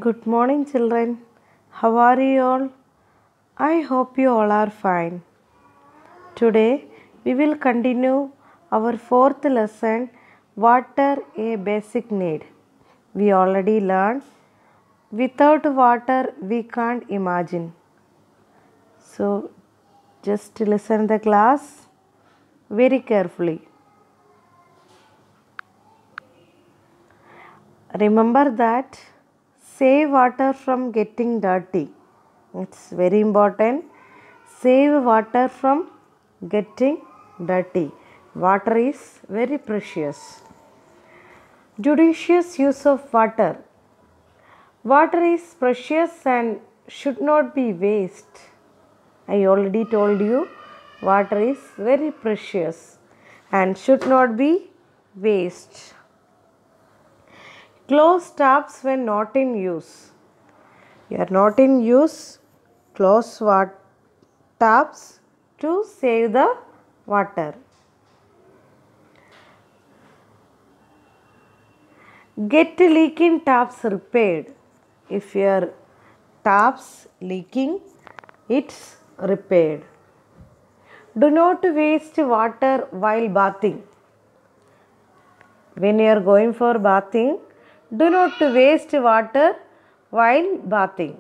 Good morning, children. How are you all? I hope you all are fine. Today we will continue our fourth lesson, Water a Basic Need. We already learned without water we can't imagine. So just listen the class very carefully. Remember that save water from getting dirty. It's very important. Save water from getting dirty. Water is very precious. Judicious use of water. Water is precious and should not be waste. I already told you water is very precious and should not be waste. Close taps when not in use. You are not in use, close taps to save the water. Get leaking taps repaired. If your taps leaking, it's repaired. Do not waste water while bathing. When you are going for bathing, do not waste water while bathing.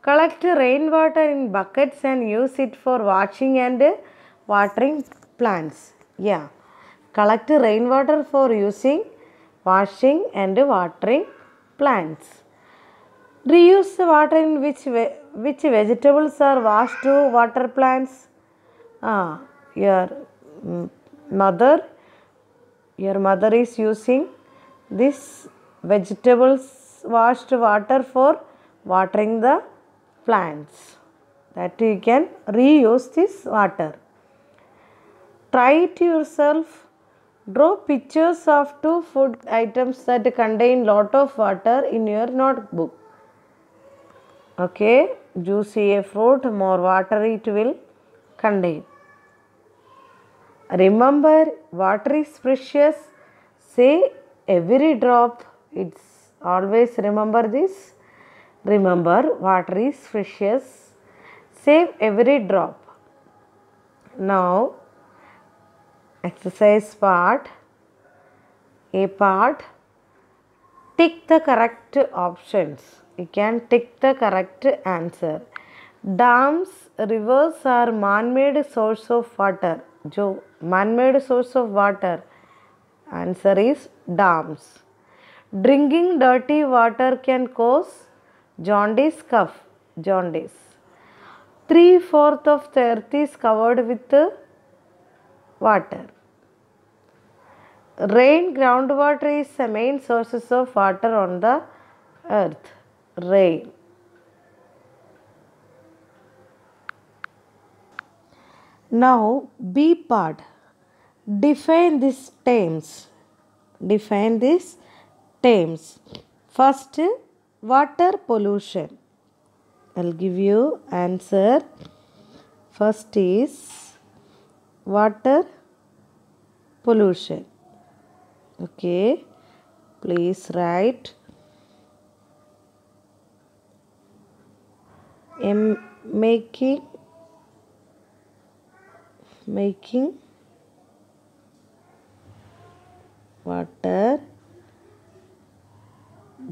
Collect rainwater in buckets and use it for washing and watering plants. Yeah, collect rainwater for using, washing and watering plants. Reuse the water in which vegetables are washed to water plants. Your mother is using this vegetables washed water for watering the plants. That you can reuse this water. Try it yourself. Draw pictures of 2 food items that contain lot of water in your notebook. Okay, juicy a fruit, more water it will contain. Remember, water is precious. Say every drop. It's always remember this. Remember, water is precious. Save every drop. Now, exercise part. A part. Tick the correct options. You can tick the correct answer. Dams, rivers are man-made source of water. Jo, man-made source of water. Answer is dams. Drinking dirty water can cause jaundice, cough, jaundice. 3/4 of the earth is covered with water. Rain, groundwater is the main sources of water on the earth. Rain. Now, B part. Define these terms. Define these terms. First, water pollution. I'll give you answer. First is water pollution. Okay, please write. Making water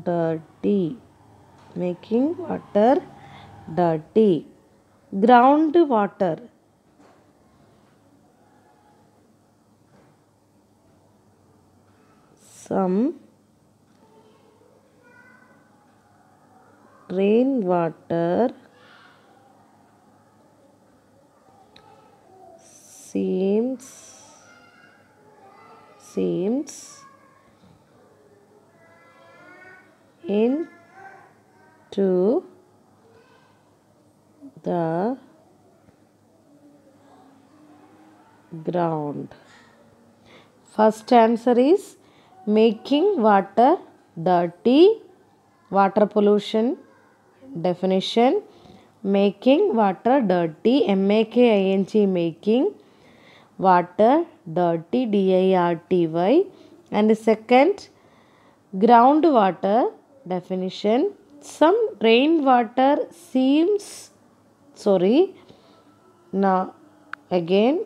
dirty. Making water dirty. Groundwater. Some rainwater seeps into the ground. First answer is making water dirty. Water pollution definition. Making water dirty. MAKING. Making water dirty. DIRTY. And second, groundwater definition. some rainwater seeps. Sorry. Now again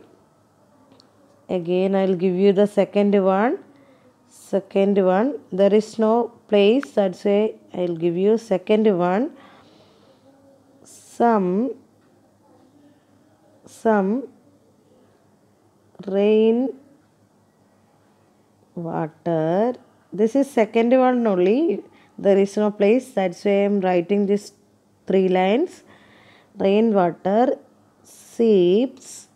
I'll give you the second one. There is no place, that's why I'll give you second one. Some rain water. This is second one only. There is no place, that's why I am writing this 3 lines. Rainwater seeps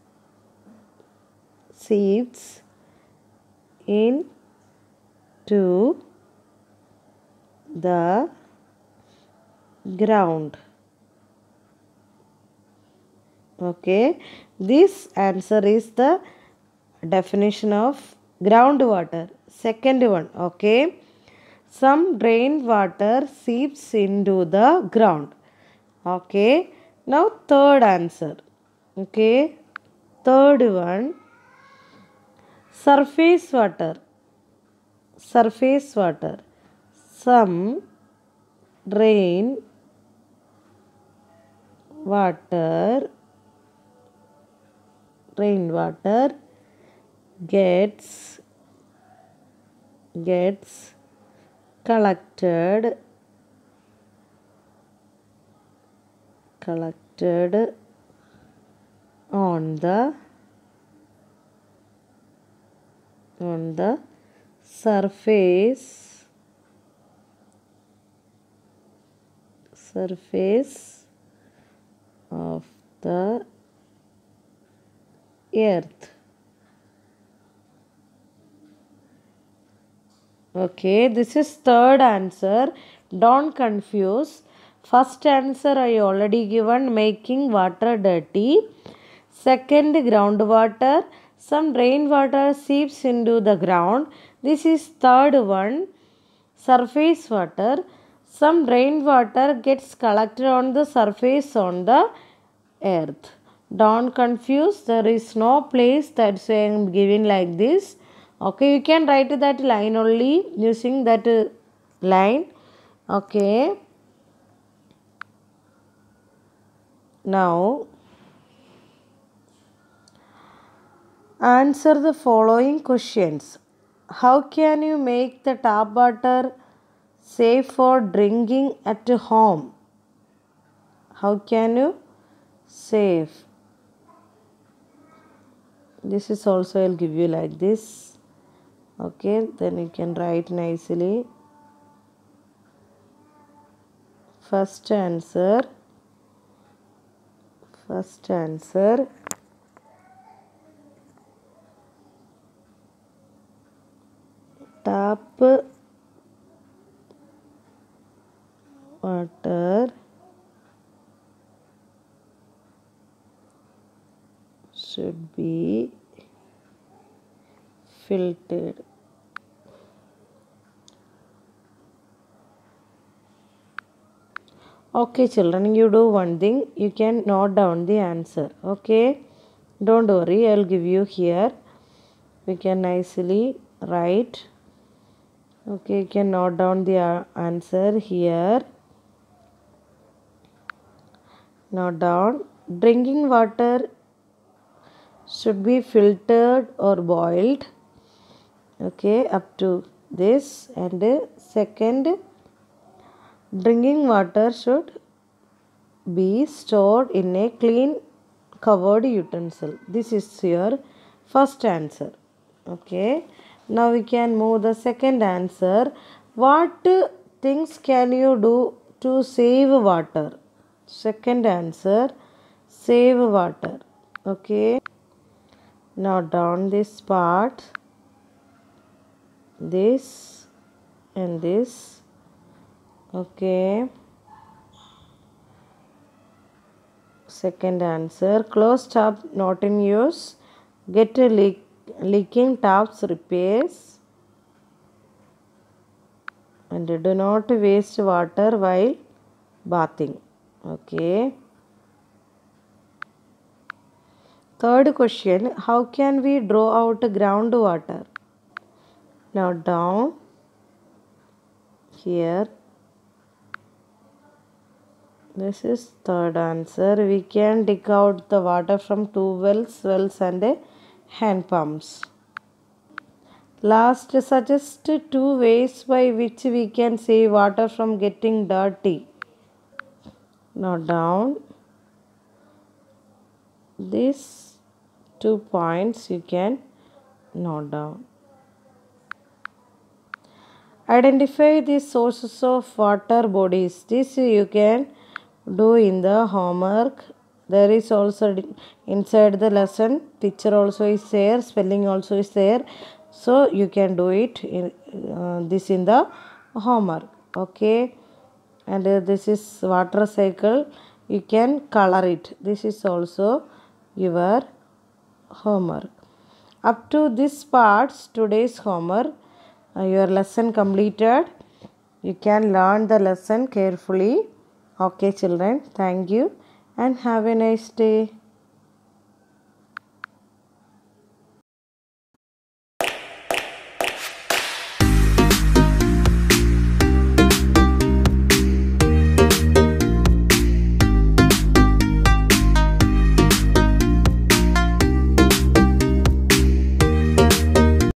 into the ground. Okay, this answer is the definition of groundwater. Second one, okay. Some rainwater seeps into the ground. Okay, now third answer. Okay, third one, surface water. Some rainwater gets collected on the surface of the earth. Okay, this is third answer. Don't confuse. First answer I already given, making water dirty. Second, groundwater. Some rainwater seeps into the ground. This is third one, surface water. Some rainwater gets collected on the surface on the earth. Don't confuse. There is no place, that's why I am giving like this. Okay, you can write that line only using that line. Okay. Now answer the following questions. How can you make the tap water safe for drinking at home? How can you save? This is also I'll give you like this. Okay, then you can write nicely. First answer, tap water should be filtered. Okay children, you do one thing, you can note down the answer. Okay, don't worry, I'll give you here. We can nicely write. Okay, you can note down the answer here. Note down. Drinking water should be filtered or boiled. Okay, up to this. And second, drinking water should be stored in a clean covered utensil. This is your first answer. Okay, now we can move the second answer. What things can you do to save water? Second answer, save water. Okay, now down this part, this and this. Okay, second answer, closed tap not in use, get a leaking taps repairs, and do not waste water while bathing. Okay, third question, how can we draw out groundwater? Now down here, This is third answer. We can dig out the water from two wells and hand pumps. Last, suggest two ways by which we can save water from getting dirty. Note down these 2 points, you can note down. Identify the sources of water bodies. This you can do in the homework. There is also inside the lesson, picture also is there, spelling also is there. So you can do it in this in the homework. Okay. And this is water cycle. You can color it. This is also your homework. Up to this parts, today's homework. Your lesson completed. You can learn the lesson carefully. Okay children, thank you and have a nice day.